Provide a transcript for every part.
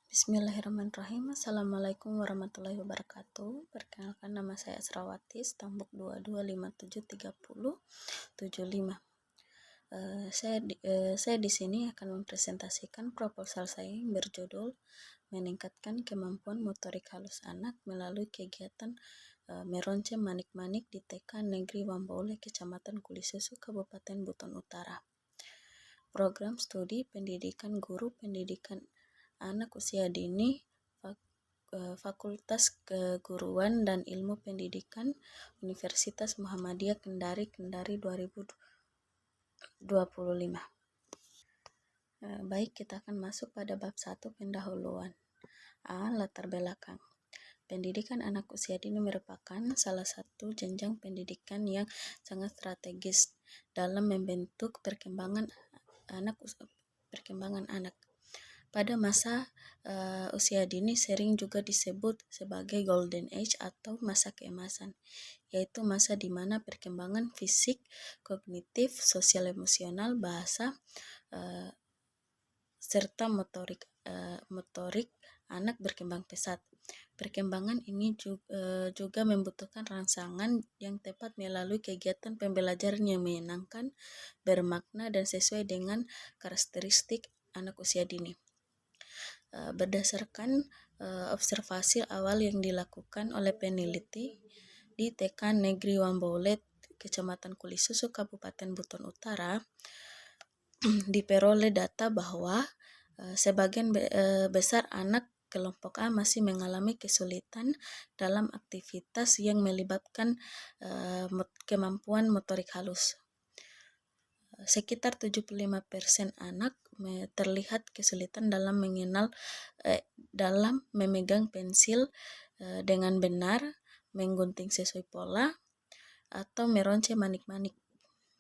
Bismillahirrahmanirrahim. Assalamualaikum warahmatullahi wabarakatuh. Perkenalkan, nama saya Asrawati, Stambuk 22573075. Saya di sini akan mempresentasikan proposal saya yang berjudul meningkatkan kemampuan motorik halus anak melalui kegiatan meronce manik-manik di TK Negeri Wambaule, Kecamatan Kulisusu, Kabupaten Buton Utara. Program studi pendidikan guru pendidikan anak usia dini, Fakultas Keguruan dan Ilmu Pendidikan Universitas Muhammadiyah Kendari 2025. Baik, kita akan masuk pada bab 1, pendahuluan. Latar belakang. Pendidikan anak usia dini merupakan salah satu jenjang pendidikan yang sangat strategis dalam membentuk perkembangan anak. Pada masa usia dini sering juga disebut sebagai golden age atau masa keemasan, yaitu masa di mana perkembangan fisik, kognitif, sosial, emosional, bahasa, serta motorik anak berkembang pesat. Perkembangan ini juga membutuhkan rangsangan yang tepat melalui kegiatan pembelajaran yang menyenangkan, bermakna, dan sesuai dengan karakteristik anak usia dini. Berdasarkan observasi awal yang dilakukan oleh peneliti di TK Negeri Wambaule, Kecamatan Kulisusu, Kabupaten Buton Utara, diperoleh data bahwa sebagian besar anak kelompok A masih mengalami kesulitan dalam aktivitas yang melibatkan kemampuan motorik halus. Sekitar 75% anak terlihat kesulitan dalam memegang pensil dengan benar, menggunting sesuai pola, atau meronce manik-manik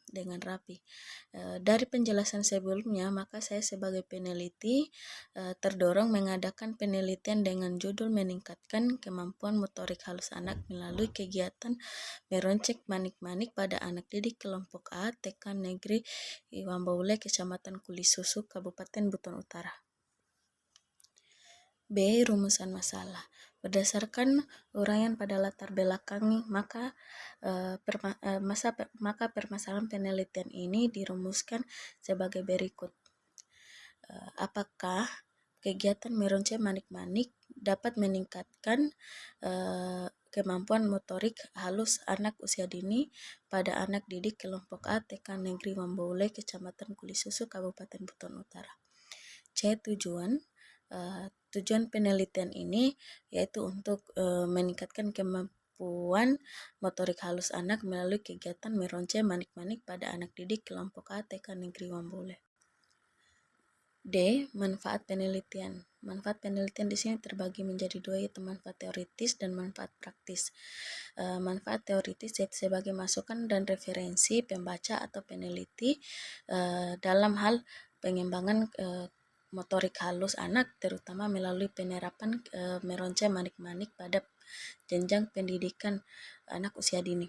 dengan rapi. Dari penjelasan sebelumnya, maka saya sebagai peneliti terdorong mengadakan penelitian dengan judul meningkatkan kemampuan motorik halus anak melalui kegiatan meroncek manik-manik pada anak didik kelompok A TK Negeri Wambaule, Kecamatan Kulisusu, Kabupaten Buton Utara. B. Rumusan masalah. Berdasarkan uraian pada latar belakang, maka permasalahan penelitian ini dirumuskan sebagai berikut. Apakah kegiatan meronce manik-manik dapat meningkatkan kemampuan motorik halus anak usia dini pada anak didik kelompok A TK Negeri Wambaule, Kecamatan Kulisusu, Kabupaten Buton Utara? C. Tujuan penelitian ini yaitu untuk meningkatkan kemampuan motorik halus anak melalui kegiatan meronce manik-manik pada anak didik kelompok A TK Negeri Wambaule. D. Manfaat penelitian. Manfaat penelitian di sini terbagi menjadi dua, yaitu manfaat teoritis dan manfaat praktis. Manfaat teoritis yaitu sebagai masukan dan referensi pembaca atau peneliti dalam hal pengembangan motorik halus anak, terutama melalui penerapan meronce manik-manik pada jenjang pendidikan anak usia dini.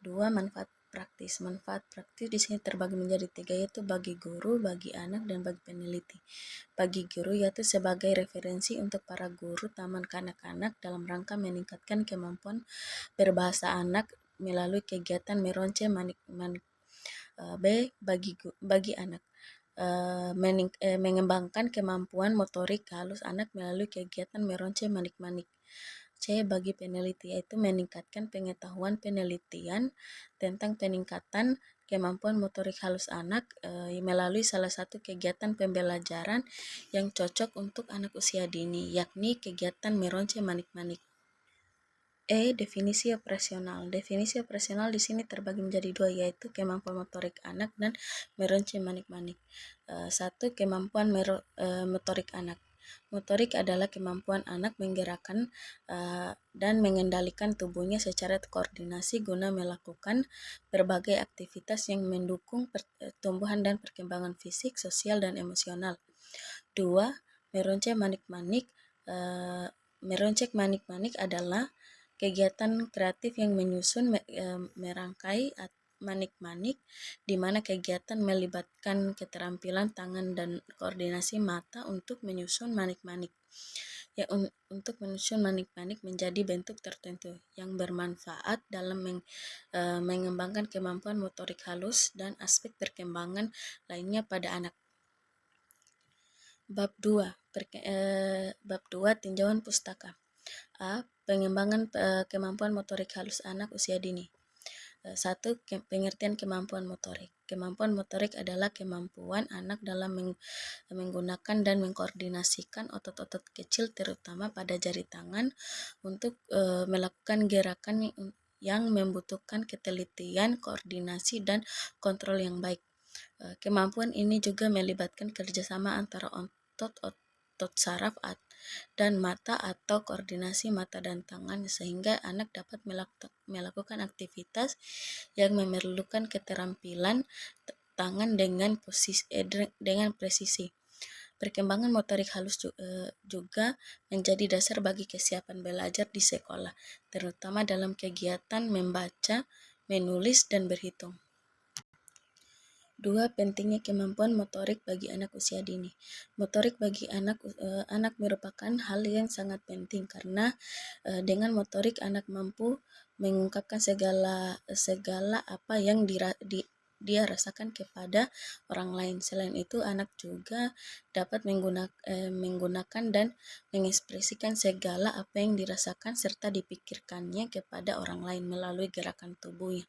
2. Manfaat praktis. Manfaat praktis di sini terbagi menjadi 3, yaitu bagi guru, bagi anak, dan bagi peneliti. Bagi guru yaitu sebagai referensi untuk para guru taman kanak-kanak dalam rangka meningkatkan kemampuan berbahasa anak melalui kegiatan meronce manik-manik. B. Bagi anak. Mengembangkan kemampuan motorik halus anak melalui kegiatan meronce manik-manik. C. Bagi peneliti, yaitu meningkatkan pengetahuan penelitian tentang peningkatan kemampuan motorik halus anak melalui salah satu kegiatan pembelajaran yang cocok untuk anak usia dini, yakni kegiatan meronce manik-manik. E. Definisi operasional. Definisi operasional di sini terbagi menjadi dua, yaitu kemampuan motorik anak dan meronce manik-manik. 1. Kemampuan motorik anak. Motorik adalah kemampuan anak menggerakkan dan mengendalikan tubuhnya secara koordinasi guna melakukan berbagai aktivitas yang mendukung pertumbuhan dan perkembangan fisik, sosial, dan emosional. 2. Meronce manik-manik. Meroncek manik-manik adalah kegiatan kreatif yang menyusun, merangkai, manik-manik, di mana kegiatan melibatkan keterampilan tangan dan koordinasi mata untuk menyusun manik-manik. Untuk menyusun manik-manik menjadi bentuk tertentu yang bermanfaat dalam mengembangkan kemampuan motorik halus dan aspek perkembangan lainnya pada anak. Bab 2, tinjauan pustaka. A. Pengembangan kemampuan motorik halus anak usia dini. 1. Pengertian kemampuan motorik. Kemampuan motorik adalah kemampuan anak dalam menggunakan dan mengkoordinasikan otot-otot kecil terutama pada jari tangan untuk melakukan gerakan yang membutuhkan ketelitian, koordinasi, dan kontrol yang baik. Kemampuan ini juga melibatkan kerjasama antara otot saraf dan mata atau koordinasi mata dan tangan sehingga anak dapat melakukan aktivitas yang memerlukan keterampilan tangan dengan presisi. Perkembangan motorik halus juga menjadi dasar bagi kesiapan belajar di sekolah, terutama dalam kegiatan membaca, menulis, dan berhitung. 2. Pentingnya kemampuan motorik bagi anak usia dini. Motorik bagi anak merupakan hal yang sangat penting karena dengan motorik anak mampu mengungkapkan segala apa yang dia rasakan kepada orang lain. Selain itu, anak juga dapat menggunakan dan mengekspresikan segala apa yang dirasakan serta dipikirkannya kepada orang lain melalui gerakan tubuhnya.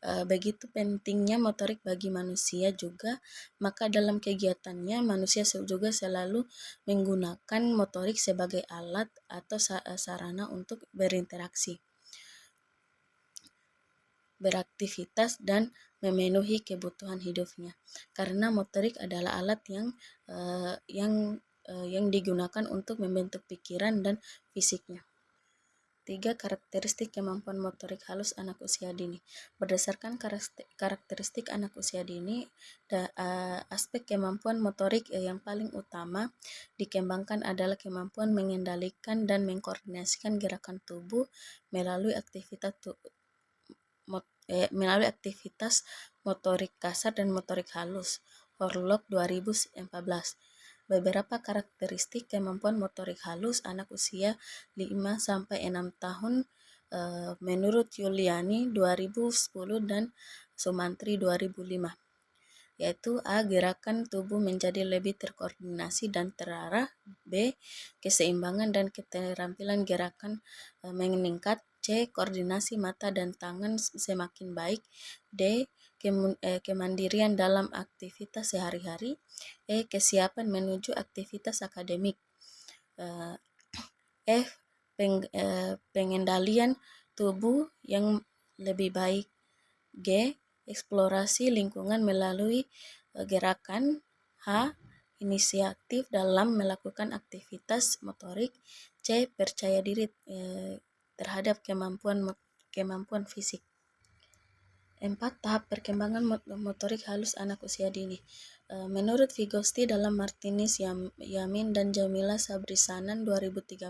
Begitu pentingnya motorik bagi manusia juga, maka dalam kegiatannya manusia juga selalu menggunakan motorik sebagai alat atau sarana untuk berinteraksi, beraktivitas, dan memenuhi kebutuhan hidupnya. Karena motorik adalah alat yang digunakan untuk membentuk pikiran dan fisiknya. 3. Karakteristik kemampuan motorik halus anak usia dini. Berdasarkan karakteristik anak usia dini, aspek kemampuan motorik yang paling utama dikembangkan adalah kemampuan mengendalikan dan mengkoordinasikan gerakan tubuh melalui aktivitas motorik kasar dan motorik halus. Horlock 2014. Beberapa karakteristik kemampuan motorik halus anak usia 5-6 tahun menurut Yuliani 2010 dan Sumantri 2005, yaitu A. Gerakan tubuh menjadi lebih terkoordinasi dan terarah. B. Keseimbangan dan keterampilan gerakan meningkat. C. Koordinasi mata dan tangan semakin baik. D. Kemandirian dalam aktivitas sehari-hari. E. Kesiapan menuju aktivitas akademik. F. Pengendalian tubuh yang lebih baik. G. Eksplorasi lingkungan melalui gerakan. H. Inisiatif dalam melakukan aktivitas motorik. C. Percaya diri terhadap kemampuan fisik. 4. Tahap perkembangan motorik halus anak usia dini. Menurut Vygotsky dalam Martinez, Yamin, dan Jamila Sabrisanan 2013,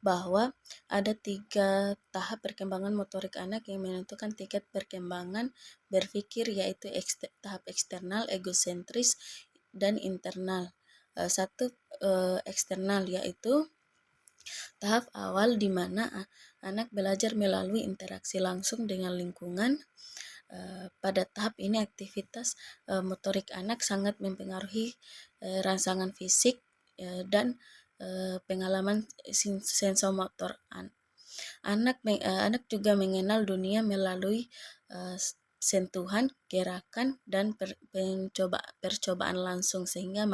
bahwa ada 3 tahap perkembangan motorik anak yang menentukan tingkat perkembangan berpikir, yaitu tahap eksternal, egosentris, dan internal. 1. Eksternal, yaitu tahap awal di mana anak belajar melalui interaksi langsung dengan lingkungan. Pada tahap ini aktivitas motorik anak sangat mempengaruhi rangsangan fisik dan pengalaman sensomotor. Anak juga mengenal dunia melalui sentuhan, gerakan, dan percobaan langsung, sehingga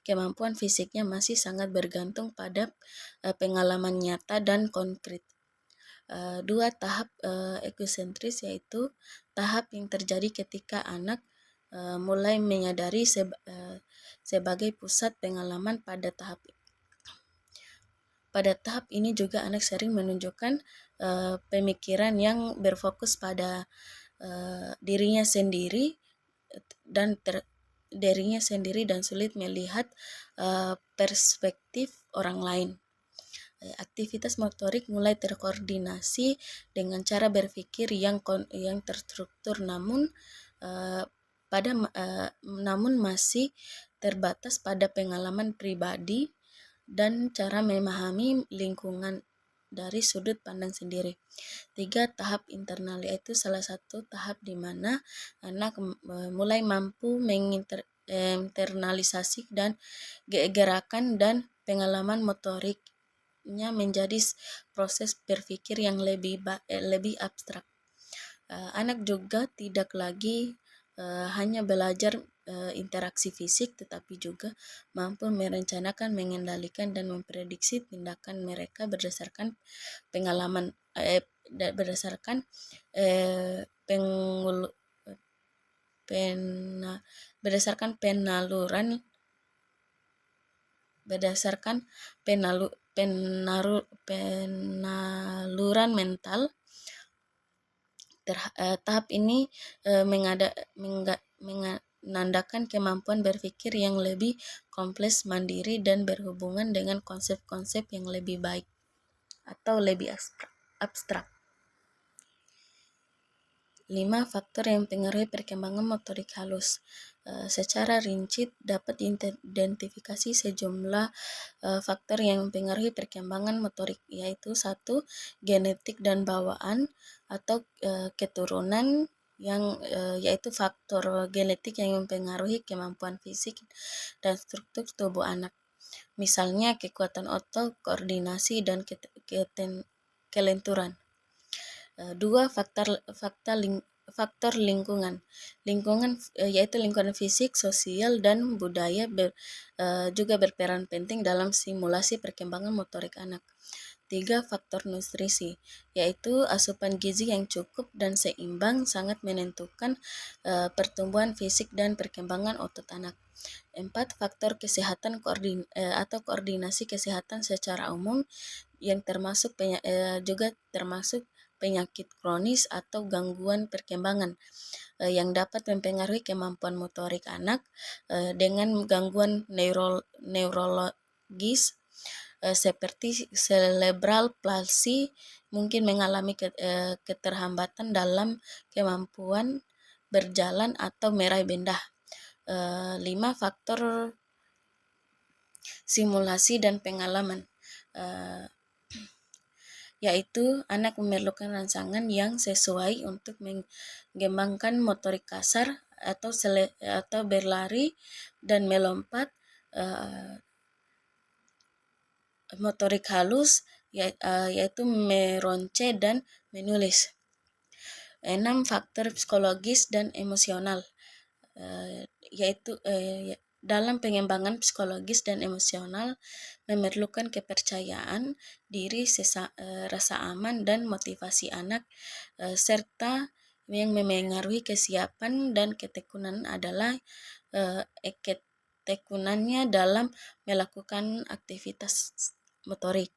kemampuan fisiknya masih sangat bergantung pada pengalaman nyata dan konkret. 2. Tahap egosentris, yaitu tahap yang terjadi ketika anak mulai menyadari sebagai pusat pengalaman. Pada tahap ini juga anak sering menunjukkan pemikiran yang berfokus pada dirinya sendiri dan sulit melihat perspektif orang lain. aktivitas motorik mulai terkoordinasi dengan cara berpikir yang terstruktur, namun masih terbatas pada pengalaman pribadi dan cara memahami lingkungan dari sudut pandang sendiri. 3. Tahap internal, yaitu salah satu tahap di mana anak mulai mampu menginternalisasi dan gerakan dan pengalaman motoriknya menjadi proses berpikir yang lebih abstrak. Anak juga tidak lagi hanya belajar interaksi fisik, tetapi juga mampu merencanakan, mengendalikan, dan memprediksi tindakan mereka berdasarkan pengalaman berdasarkan penaluran mental. Tahap ini menandakan kemampuan berpikir yang lebih kompleks, mandiri, dan berhubungan dengan konsep-konsep yang lebih baik atau lebih abstrak. 5. Faktor yang mempengaruhi perkembangan motorik halus. Secara rinci dapat diidentifikasi sejumlah faktor yang mempengaruhi perkembangan motorik, yaitu 1. Genetik dan bawaan atau keturunan, yang yaitu faktor genetik yang mempengaruhi kemampuan fisik dan struktur tubuh anak. Misalnya kekuatan otot, koordinasi, dan kelenturan. 2. Faktor lingkungan. Yaitu lingkungan fisik, sosial, dan budaya juga berperan penting dalam simulasi perkembangan motorik anak. 3. Faktor nutrisi, yaitu asupan gizi yang cukup dan seimbang sangat menentukan pertumbuhan fisik dan perkembangan otot anak. 4. Faktor kesehatan atau koordinasi kesehatan secara umum, yang juga termasuk penyakit kronis atau gangguan perkembangan yang dapat mempengaruhi kemampuan motorik anak dengan gangguan neurologis seperti cerebral palsy, mungkin mengalami keterhambatan dalam kemampuan berjalan atau meraih benda. 5. Faktor simulasi dan pengalaman, yaitu anak memerlukan rangsangan yang sesuai untuk mengembangkan motorik kasar atau berlari dan melompat, motorik halus yaitu meronce dan menulis. 6. Faktor psikologis dan emosional, yaitu dalam pengembangan psikologis dan emosional memerlukan kepercayaan diri, rasa aman, dan motivasi anak, serta yang memengaruhi kesiapan dan ketekunan adalah ketekunannya dalam melakukan aktivitas motorik.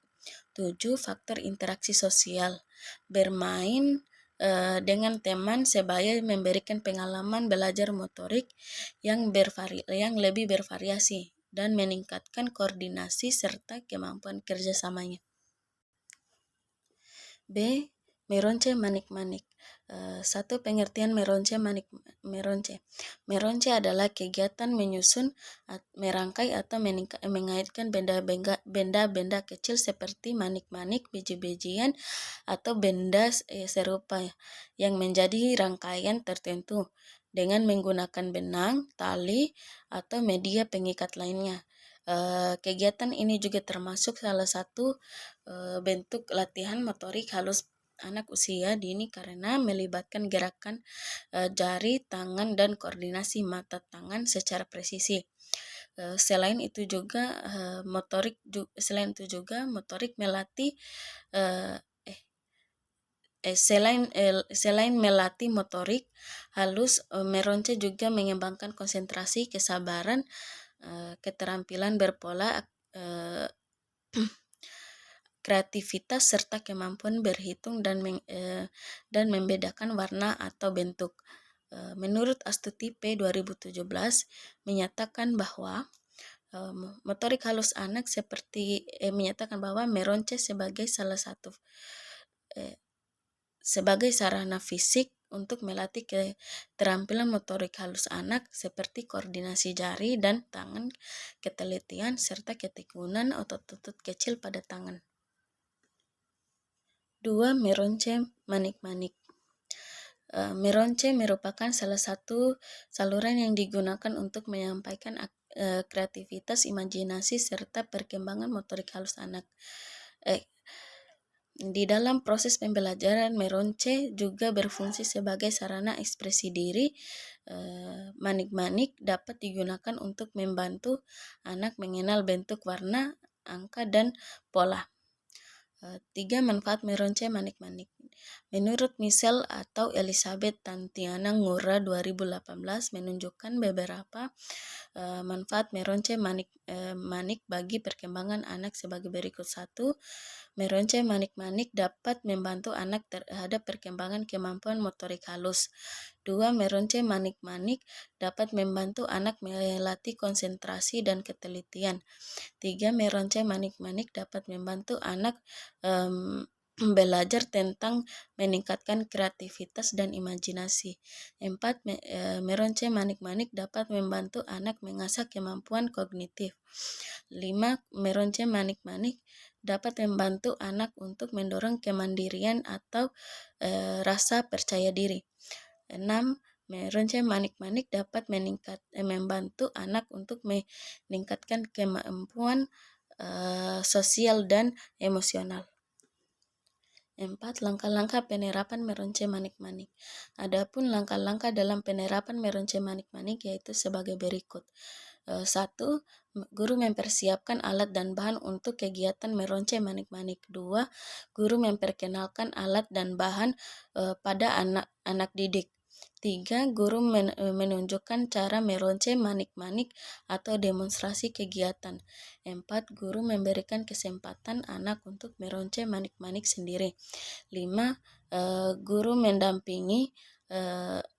7. Faktor interaksi sosial. Bermain dengan teman sebaya memberikan pengalaman belajar motorik yang lebih bervariasi dan meningkatkan koordinasi serta kemampuan kerjasamanya. B. Meronce manik-manik. 1. Pengertian meronce meronce. Meronce adalah kegiatan menyusun, merangkai, atau mengaitkan benda-benda kecil seperti manik-manik, biji-bijian, atau benda serupa yang menjadi rangkaian tertentu dengan menggunakan benang, tali, atau media pengikat lainnya. Kegiatan ini juga termasuk salah satu bentuk latihan motorik halus anak usia dini karena melibatkan gerakan jari, tangan, dan koordinasi mata tangan secara presisi. Selain itu juga motorik melatih selain melatih motorik halus, meronce juga mengembangkan konsentrasi, kesabaran, keterampilan berpola, kreativitas, serta kemampuan berhitung dan membedakan warna atau bentuk. Menurut Astuti P. 2017 menyatakan bahwa Motorik halus anak seperti menyatakan bahwa meronce sebagai sarana fisik untuk melatih keterampilan motorik halus anak seperti koordinasi jari dan tangan, ketelitian, serta ketekunan otot-otot kecil pada tangan. 2. Meronce manik-manik. Meronce merupakan salah satu saluran yang digunakan untuk menyampaikan kreativitas, imajinasi, serta perkembangan motorik halus anak. Di dalam proses pembelajaran, meronce juga berfungsi sebagai sarana ekspresi diri. Manik-manik dapat digunakan untuk membantu anak mengenal bentuk, warna, angka, dan pola. 3. Manfaat meronce manik-manik. Menurut Michelle atau Elizabeth Tantiana Ngurah 2018 menunjukkan beberapa manfaat meronce manik bagi perkembangan anak sebagai berikut. 1. Meronce manik-manik dapat membantu anak terhadap perkembangan kemampuan motorik halus. 2. Meronce manik-manik dapat membantu anak melatih konsentrasi dan ketelitian. 3. Meronce manik-manik dapat membantu anak belajar tentang meningkatkan kreativitas dan imajinasi. 4. Meronce manik-manik dapat membantu anak mengasah kemampuan kognitif. 5. Meronce manik-manik dapat membantu anak untuk mendorong kemandirian atau rasa percaya diri. 6. Meronce manik-manik dapat membantu anak untuk meningkatkan kemampuan sosial dan emosional. 4. Langkah-langkah penerapan meronce manik-manik. Adapun langkah-langkah dalam penerapan meronce manik-manik yaitu sebagai berikut. 1. Guru mempersiapkan alat dan bahan untuk kegiatan meronce manik-manik. 2. Guru memperkenalkan alat dan bahan pada anak didik. 3. Guru menunjukkan cara meronce manik-manik atau demonstrasi kegiatan. 4. Guru memberikan kesempatan anak untuk meronce manik-manik sendiri. 5. Guru mendampingi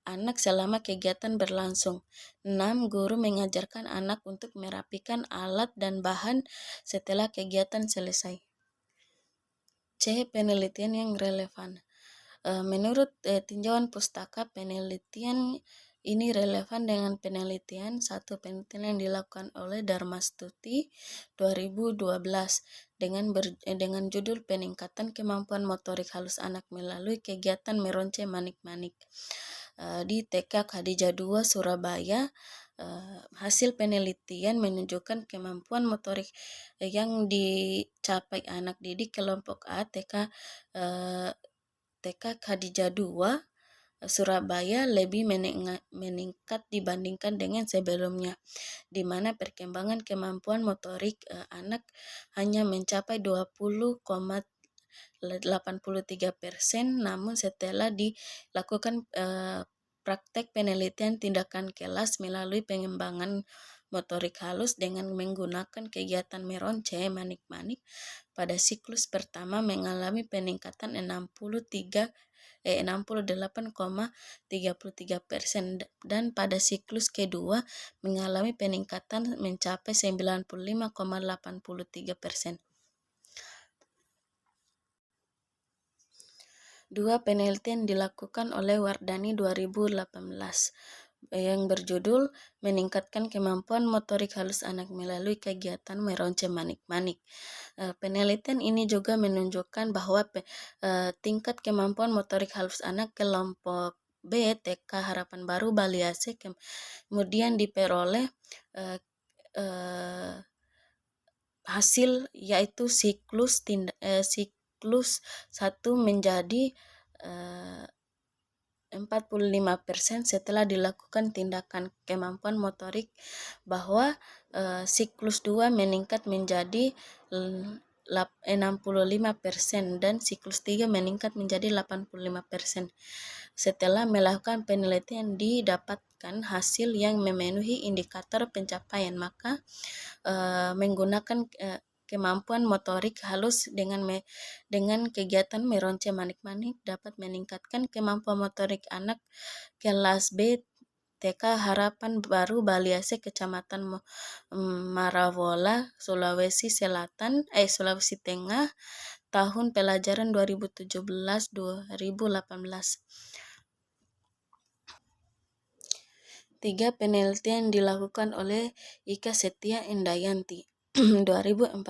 anak selama kegiatan berlangsung. 6. Guru mengajarkan anak untuk merapikan alat dan bahan setelah kegiatan selesai. C. Penelitian yang relevan. Menurut tinjauan pustaka, penelitian ini relevan dengan satu penelitian yang dilakukan oleh Dharmastuti 2012 dengan judul peningkatan kemampuan motorik halus anak melalui kegiatan meronce manik-manik di TK Khadijah II Surabaya. Hasil penelitian menunjukkan kemampuan motorik yang dicapai anak didik kelompok A TK Khadijah II Surabaya lebih meningkat dibandingkan dengan sebelumnya, di mana perkembangan kemampuan motorik anak hanya mencapai 20,83%, namun setelah dilakukan praktek penelitian tindakan kelas melalui pengembangan motorik halus dengan menggunakan kegiatan meronce manik-manik pada siklus pertama mengalami peningkatan 68,33% dan pada siklus kedua mengalami peningkatan mencapai 95,83%. 2. Penelitian dilakukan oleh Wardani 2018 yang berjudul meningkatkan kemampuan motorik halus anak melalui kegiatan meronce manik-manik. Penelitian ini juga menunjukkan bahwa tingkat kemampuan motorik halus anak kelompok B TK Harapan Baru Bali Aceh kemudian diperoleh hasil yaitu siklus 1 menjadi 45% setelah dilakukan tindakan kemampuan motorik, bahwa siklus 2 meningkat menjadi 65% dan siklus 3 meningkat menjadi 85%. Setelah melakukan penelitian didapatkan hasil yang memenuhi indikator pencapaian, maka menggunakan kemampuan motorik halus dengan kegiatan meronce manik-manik dapat meningkatkan kemampuan motorik anak kelas B TK Harapan Baru Baliase, Kecamatan Maravola, Sulawesi Tengah, tahun pelajaran 2017-2018. 3. Penelitian dilakukan oleh Ika Setia Endayanti 2014.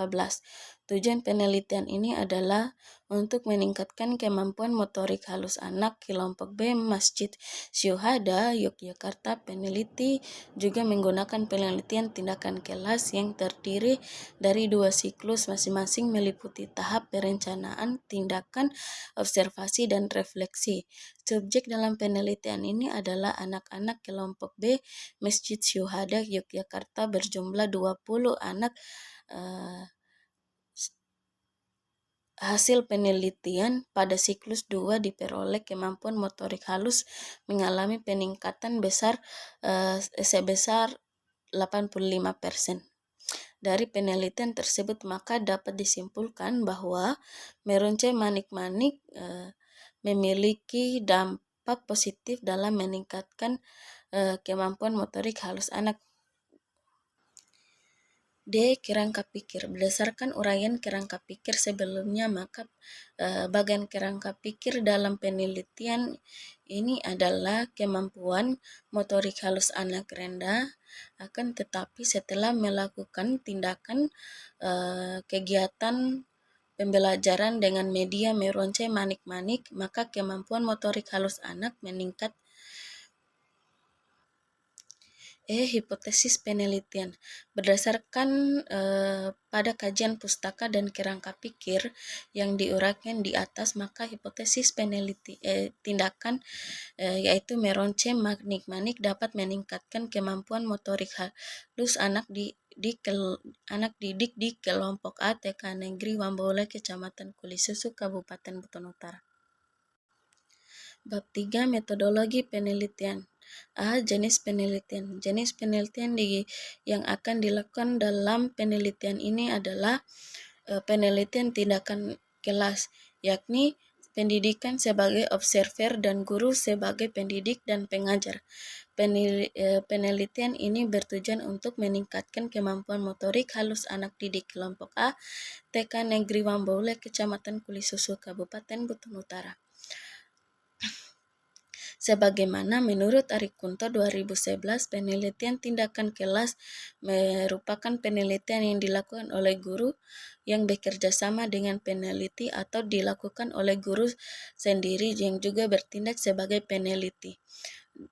Tujuan penelitian ini adalah untuk meningkatkan kemampuan motorik halus anak kelompok B Masjid Syuhada, Yogyakarta. Peneliti juga menggunakan penelitian tindakan kelas yang terdiri dari 2 siklus masing-masing meliputi tahap perencanaan, tindakan, observasi, dan refleksi. Subjek dalam penelitian ini adalah anak-anak kelompok B Masjid Syuhada, Yogyakarta, berjumlah 20 anak. Hasil penelitian pada siklus 2 diperoleh kemampuan motorik halus mengalami peningkatan sebesar 85%. Dari penelitian tersebut maka dapat disimpulkan bahwa meronce manik-manik memiliki dampak positif dalam meningkatkan kemampuan motorik halus anak. D. Kerangka pikir. Berdasarkan uraian kerangka pikir sebelumnya, maka bagian kerangka pikir dalam penelitian ini adalah kemampuan motorik halus anak rendah, akan tetapi setelah melakukan tindakan kegiatan pembelajaran dengan media meronce manik-manik, maka kemampuan motorik halus anak meningkat. Hipotesis penelitian. Berdasarkan pada kajian pustaka dan kerangka pikir yang diuraikan di atas, maka hipotesis tindakan yaitu meronce manik-manik dapat meningkatkan kemampuan motorik halus anak didik di kelompok A TK Negeri Wambole, Kecamatan Kulisusu, Kabupaten Buton Utara. Bab 3. Metodologi penelitian. Jenis penelitian. Jenis penelitian yang akan dilakukan dalam penelitian ini adalah penelitian tindakan kelas, yakni pendidikan sebagai observer dan guru sebagai pendidik dan pengajar. Penelitian ini bertujuan untuk meningkatkan kemampuan motorik halus anak didik kelompok A TK Negeri Wambole, Kecamatan Kulisusu, Kabupaten Buton Utara. Sebagaimana menurut Arikunto 2011, penelitian tindakan kelas merupakan penelitian yang dilakukan oleh guru yang bekerja sama dengan peneliti atau dilakukan oleh guru sendiri yang juga bertindak sebagai peneliti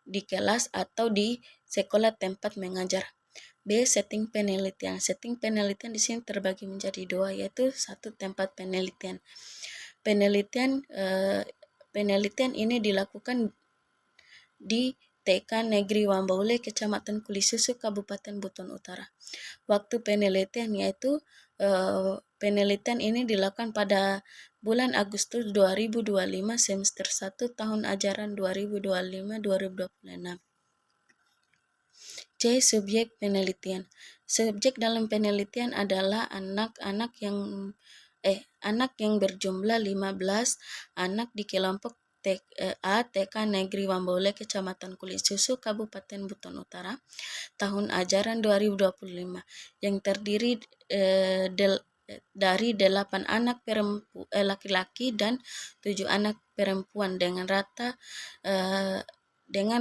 di kelas atau di sekolah tempat mengajar. B. Setting penelitian. Setting penelitian di sini terbagi menjadi 2, yaitu 1. Tempat penelitian. Penelitian ini dilakukan di TK Negeri Wambole, Kecamatan Kulisusu, Kabupaten Buton Utara. Waktu penelitian yaitu penelitian ini dilakukan pada bulan Agustus 2025 semester 1 tahun ajaran 2025-2026. C. Subjek penelitian. Subjek dalam penelitian adalah anak yang berjumlah 15 anak di kelompok A TK Negeri Wambole, Kecamatan Kulisusu, Kabupaten Buton Utara, tahun ajaran 2025, yang terdiri dari 8 anak laki-laki dan 7 anak perempuan dengan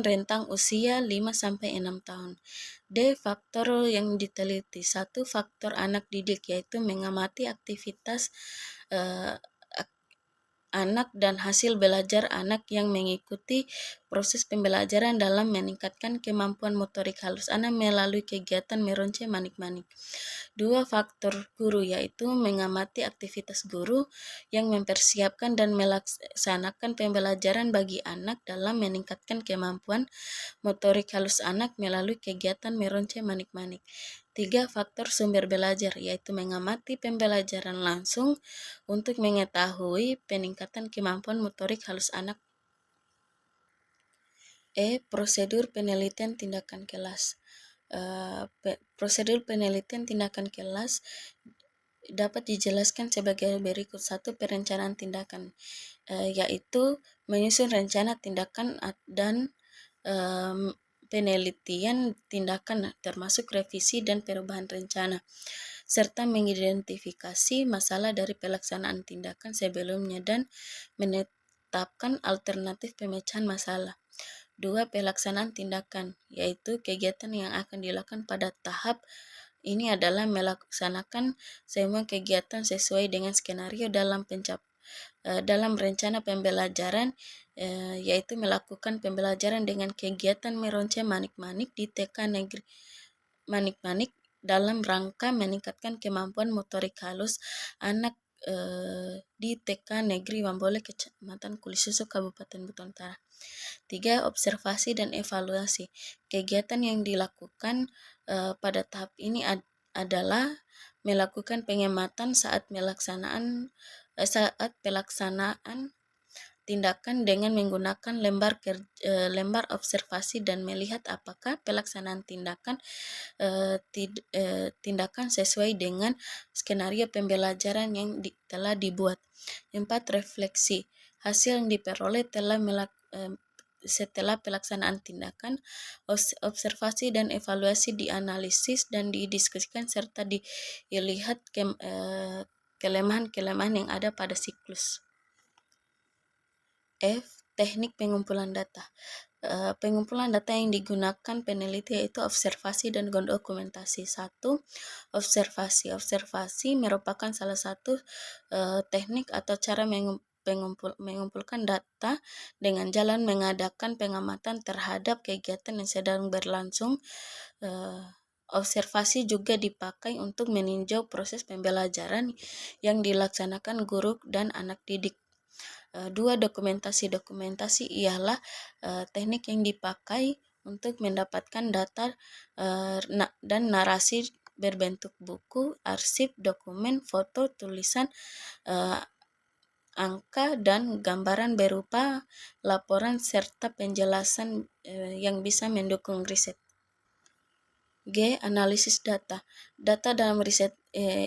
rentang usia 5-6 tahun. D. Faktor yang diteliti. 1. Faktor anak didik, yaitu mengamati aktivitas anak dan hasil belajar anak yang mengikuti proses pembelajaran dalam meningkatkan kemampuan motorik halus anak melalui kegiatan meronce manik-manik. 2. Faktor guru, yaitu mengamati aktivitas guru yang mempersiapkan dan melaksanakan pembelajaran bagi anak dalam meningkatkan kemampuan motorik halus anak melalui kegiatan meronce manik-manik. 3. Faktor sumber belajar, yaitu mengamati pembelajaran langsung untuk mengetahui peningkatan kemampuan motorik halus anak. Prosedur penelitian tindakan kelas. Prosedur penelitian tindakan kelas dapat dijelaskan sebagai berikut. 1. Perencanaan tindakan, yaitu menyusun rencana tindakan dan penelitian tindakan termasuk revisi dan perubahan rencana, serta mengidentifikasi masalah dari pelaksanaan tindakan sebelumnya dan menetapkan alternatif pemecahan masalah. 2. Pelaksanaan tindakan, yaitu kegiatan yang akan dilakukan pada tahap ini adalah melaksanakan semua kegiatan sesuai dengan skenario dalam rencana pembelajaran, yaitu melakukan pembelajaran dengan kegiatan meronce manik-manik di TK Negeri Manik-Manik dalam rangka meningkatkan kemampuan motorik halus anak di TK Negeri Wambole, Kecamatan Kulisusu, Kabupaten Buton Utara. 3. Observasi dan evaluasi. Kegiatan yang dilakukan pada tahap ini adalah melakukan pengamatan saat pelaksanaan tindakan dengan menggunakan lembar observasi dan melihat apakah pelaksanaan tindakan sesuai dengan skenario pembelajaran yang telah dibuat. 4. Refleksi. Hasil yang diperoleh setelah pelaksanaan tindakan, observasi dan evaluasi dianalisis dan didiskusikan serta dilihat kelemahan-kelemahan yang ada pada siklus. F. Teknik pengumpulan data. Pengumpulan data yang digunakan peneliti yaitu observasi dan dokumentasi. 1. Observasi. Observasi merupakan salah satu teknik atau cara mengumpulkan data dengan jalan mengadakan pengamatan terhadap kegiatan yang sedang berlangsung. Observasi juga dipakai untuk meninjau proses pembelajaran yang dilaksanakan guru dan anak didik. 2. Dokumentasi. Dokumentasi ialah teknik yang dipakai untuk mendapatkan data dan narasi berbentuk buku, arsip, dokumen, foto, tulisan, angka, dan gambaran berupa laporan serta penjelasan yang bisa mendukung riset. G. Analisis data. Data dalam riset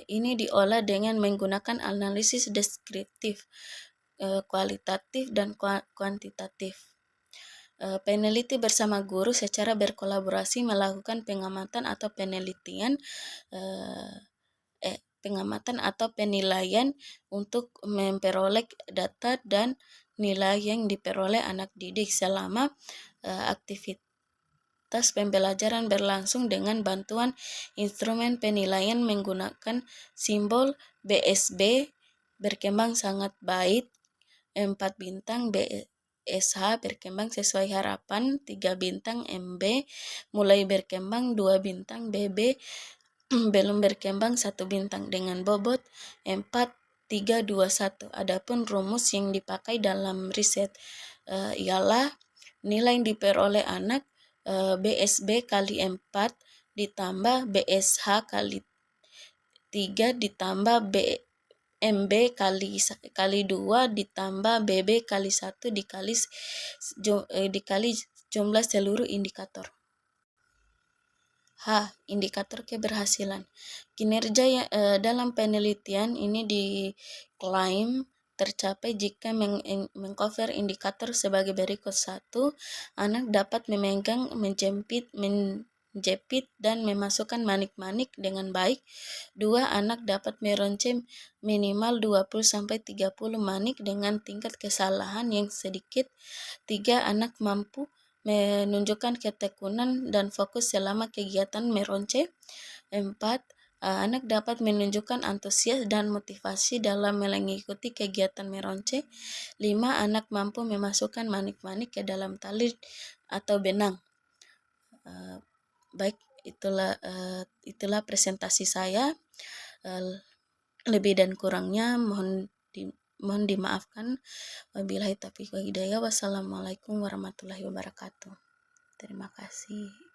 ini diolah dengan menggunakan analisis deskriptif, kualitatif, dan kuantitatif. Peneliti bersama guru secara berkolaborasi melakukan pengamatan atau penilaian untuk memperoleh data dan nilai yang diperoleh anak didik selama aktivitas pembelajaran berlangsung dengan bantuan instrumen penilaian menggunakan simbol BSB, berkembang sangat baik, 4 bintang, BSH berkembang sesuai harapan, 3 bintang, MB mulai berkembang, 2 bintang, BB belum berkembang, 1 bintang, dengan bobot 4, 3, 2, 1. Adapun rumus yang dipakai dalam riset ialah nilai yang diperoleh anak BSB kali 4 ditambah BSH kali 3 ditambah MB kali 2 ditambah BB kali 1 dikali jumlah seluruh indikator. H. Indikator keberhasilan. Kinerja dalam penelitian ini diklaim tercapai jika mengcover indikator sebagai berikut. 1. Anak dapat memegang, menjepit, dan memasukkan manik-manik dengan baik. 2. Anak dapat meronce minimal 20-30 manik dengan tingkat kesalahan yang sedikit. 3. Anak mampu menunjukkan ketekunan dan fokus selama kegiatan meronce. 4. Anak dapat menunjukkan antusias dan motivasi dalam mengikuti kegiatan meronce. 5. Anak mampu memasukkan manik-manik ke dalam tali atau benang. Baik, itulah presentasi saya. Lebih dan kurangnya mohon dimaafkan. Wabillahi taufiq wal hidayah. Wassalamualaikum warahmatullahi wabarakatuh. Terima kasih.